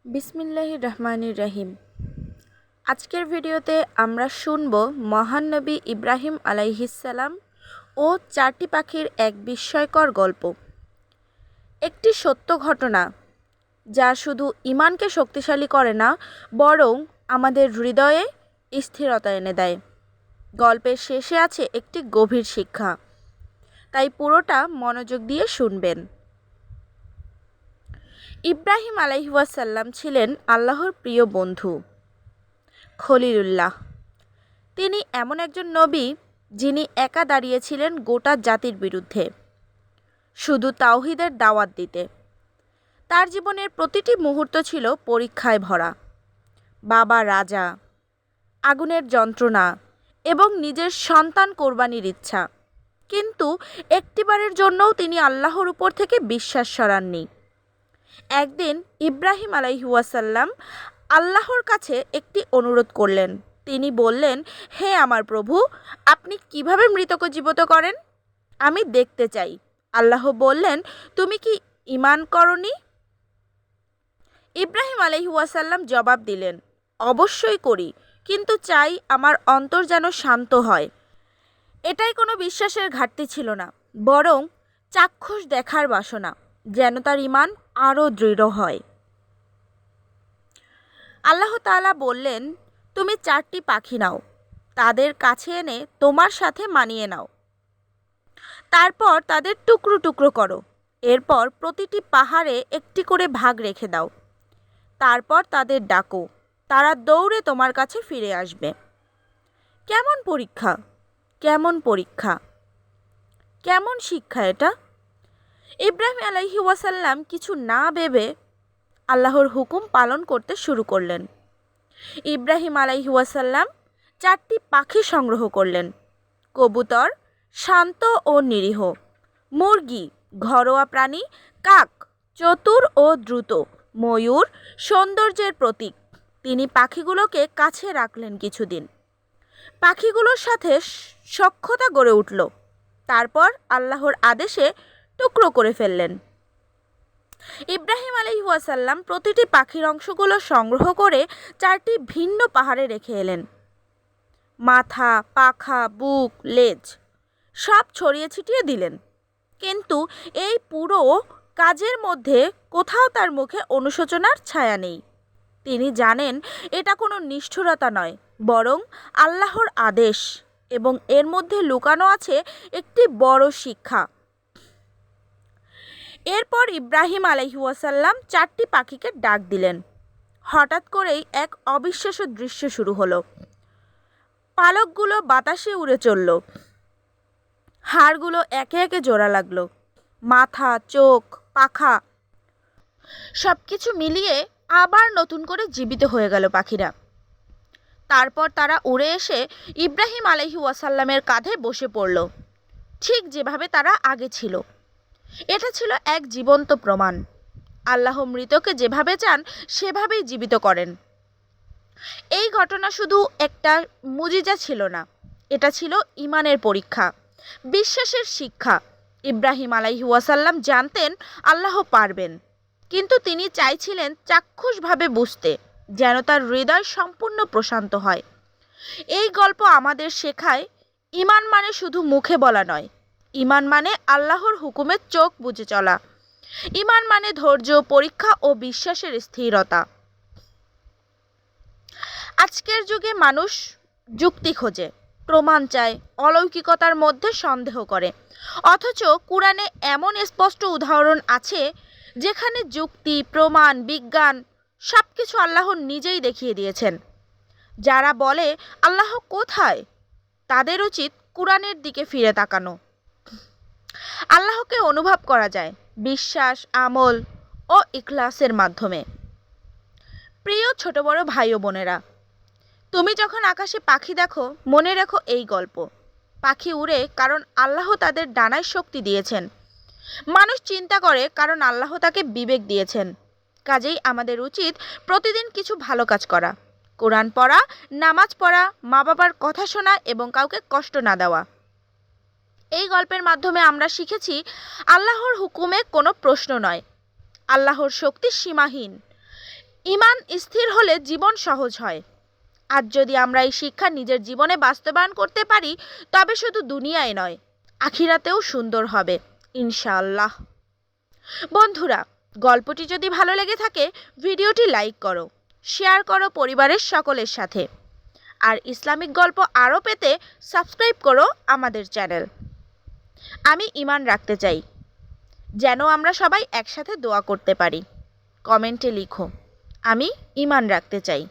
বিসমিল্লাহির রহমানির রহিম। আজকের ভিডিওতে আমরা শুনব মহান নবী ইব্রাহিম আলাইহিসসালাম ও চারটি পাখির এক বিস্ময়কর গল্প। একটি সত্য ঘটনা যা শুধু ঈমানকে শক্তিশালী করে না, বরং আমাদের হৃদয়ে স্থিরতা এনে দেয়। গল্পের শেষে আছে একটি গভীর শিক্ষা, তাই পুরোটা মনোযোগ দিয়ে শুনবেন। ইব্রাহিম আলাইহিসসালাম ছিলেন আল্লাহর প্রিয় বন্ধু, খলিলুল্লাহ। তিনি এমন একজন নবী যিনি একা দাঁড়িয়েছিলেন গোটা জাতির বিরুদ্ধে, শুধু তাওহীদের দাওয়াত দিতে। তার জীবনের প্রতিটি মুহূর্ত ছিল পরীক্ষায় ভরা। বাবা রাজা, আগুনের যন্ত্রণা এবং নিজের সন্তান কোরবানির ইচ্ছা, কিন্তু একটিবারের জন্যও তিনি আল্লাহর উপর থেকে বিশ্বাস সরাননি। একদিন ইব্রাহিম আলাইহিসসালাম আল্লাহর কাছে একটি অনুরোধ করলেন। তিনি বললেন, হে আমার প্রভু, আপনি কিভাবে মৃতকে জীবিত করেন? আমি দেখতে চাই। আল্লাহ বললেন, তুমি কি ঈমান করনি? ইব্রাহিম আলাইহিসসালাম জবাব দিলেন, অবশ্যই করি, কিন্তু চাই আমার অন্তর যেন শান্ত হয়। এটাই কোনো বিশ্বাসের ঘাটতি ছিল না, বরং চাক্ষুষ দেখার বাসনা, যেন তার ঈমান আরও দৃঢ় হয়। আল্লাহ তাআলা বললেন, তুমি চারটি পাখি নাও, তাদের কাছে এনে তোমার সাথে মানিয়ে নাও। তারপর তাদের টুকরো টুকরো করো। এরপর প্রতিটি পাহাড়ে একটি করে ভাগ রেখে দাও। তারপর তাদের ডাকো, তারা দৌড়ে তোমার কাছে ফিরে আসবে। কেমন পরীক্ষা, কেমন পরীক্ষা, কেমন শিক্ষা এটা! ইব্রাহিম আলাইহিসসালাম কিছু না ভেবে আল্লাহর হুকুম পালন করতে শুরু করলেন। ইব্রাহিম আলাইহিসসালাম চারটি পাখি সংগ্রহ করলেন। কবুতর, শান্ত ও নিরীহ; মুরগি, ঘরোয়া প্রাণী; কাক, চতুর ও দ্রুত; ময়ূর, সৌন্দর্যের প্রতীক। তিনি পাখিগুলোকে কাছে রাখলেন কিছুদিন। পাখিগুলোর সাথে সখ্যতা গড়ে উঠল। তারপর আল্লাহর আদেশে টুকরো করে ফেললেন। ইব্রাহিম আলাইহিসসালাম প্রতিটি পাখির অংশগুলো সংগ্রহ করে চারটি ভিন্ন পাহাড়ে রেখে এলেন। মাথা, পাখা, বুক, লেজ সব ছড়িয়ে ছিটিয়ে দিলেন। কিন্তু এই পুরো কাজের মধ্যে কোথাও তার মুখে অনুশোচনার ছায়া নেই। তিনি জানেন এটা কোনো নিষ্ঠুরতা নয়, বরং আল্লাহর আদেশ, এবং এর মধ্যে লুকানো আছে একটি বড় শিক্ষা। এরপর ইব্রাহিম আলাইহিসসালাম চারটি পাখিকে ডাক দিলেন। হঠাৎ করেই এক অবিশ্বাস্য দৃশ্য শুরু হলো। পালকগুলো বাতাসে উড়ে চলল, হাড়গুলো একে একে জোড়া লাগলো। মাথা, চোখ, পাখা সবকিছু মিলিয়ে আবার নতুন করে জীবিত হয়ে গেল পাখিরা। তারপর তারা উড়ে এসে ইব্রাহিম আলাইহিসসালামের কাঁধে বসে পড়ল, ঠিক যেভাবে তারা আগে ছিল। এটা ছিল এক জীবন্ত প্রমাণ, আল্লাহ মৃতকে যেভাবে চান সেভাবেই জীবিত করেন। এই ঘটনা শুধু একটা মুজিজা ছিল না, এটা ছিল ঈমানের পরীক্ষা, বিশ্বাসের শিক্ষা। ইব্রাহিম আলাইহিসসালাম জানতেন আল্লাহ পারবেন, কিন্তু তিনি চাইছিলেন চাক্ষুষভাবে বুঝতে, যেন তার হৃদয় সম্পূর্ণ প্রশান্ত হয়। এই গল্প আমাদের শেখায়, ঈমান মানে শুধু মুখে বলা নয়, ঈমান মানে আল্লাহর হুকুমে চোখ বুজে চলা। ঈমান মানে ধৈর্য, পরীক্ষা ও বিশ্বাসের স্থিরতা। আজকের যুগে মানুষ যুক্তি খোঁজে, প্রমাণ চায়, অলৌকিকতার মধ্যে সন্দেহ করে। অথচ কুরআনে এমন স্পষ্ট উদাহরণ আছে যেখানে যুক্তি, প্রমাণ, বিজ্ঞান সবকিছু আল্লাহ নিজেই দেখিয়ে দিয়েছেন। যারা বলে আল্লাহ কোথায়, তাদের উচিত কুরআনের দিকে ফিরে তাকানো। আল্লাহকে অনুভব করা যায় বিশ্বাস, আমল ও ইখলাসের মাধ্যমে। প্রিয় ছোট বড় ভাই ও বোনেরা, তুমি যখন আকাশে পাখি দেখো, মনে রেখো এই গল্প। পাখি উড়ে কারণ আল্লাহ তাদের ডানায় শক্তি দিয়েছেন। মানুষ চিন্তা করে কারণ আল্লাহ তাকে বিবেক দিয়েছেন। কাজেই আমাদের উচিত প্রতিদিন কিছু ভালো কাজ করা, কোরআন পড়া, নামাজ পড়া, মা বাবার কথা শোনা এবং কাউকে কষ্ট না দেওয়া। এই গল্পের মাধ্যমে আমরা শিখেছি আল্লাহর হুকুমে কোনো প্রশ্ন নয়, আল্লাহর শক্তি সীমাহীন। ঈমান স্থির হলে জীবন সহজ হয়। আর যদি আমরা এই শিক্ষা নিজের জীবনে বাস্তবায়ন করতে পারি, তবে শুধু দুনিয়ায় নয়, আখিরাতেও সুন্দর হবে ইনশাআল্লাহ। বন্ধুরা, গল্পটি যদি ভালো লেগে থাকে ভিডিওটি লাইক করো, শেয়ার করো পরিবারের সকলের সাথে। আর ইসলামিক গল্প আরও পেতে সাবস্ক্রাইব করো আমাদের চ্যানেল। আমি ঈমান রাখতে চাই, যেন আমরা সবাই একসাথে দোয়া করতে পারি। কমেন্টে লিখো, আমি ঈমান রাখতে চাই।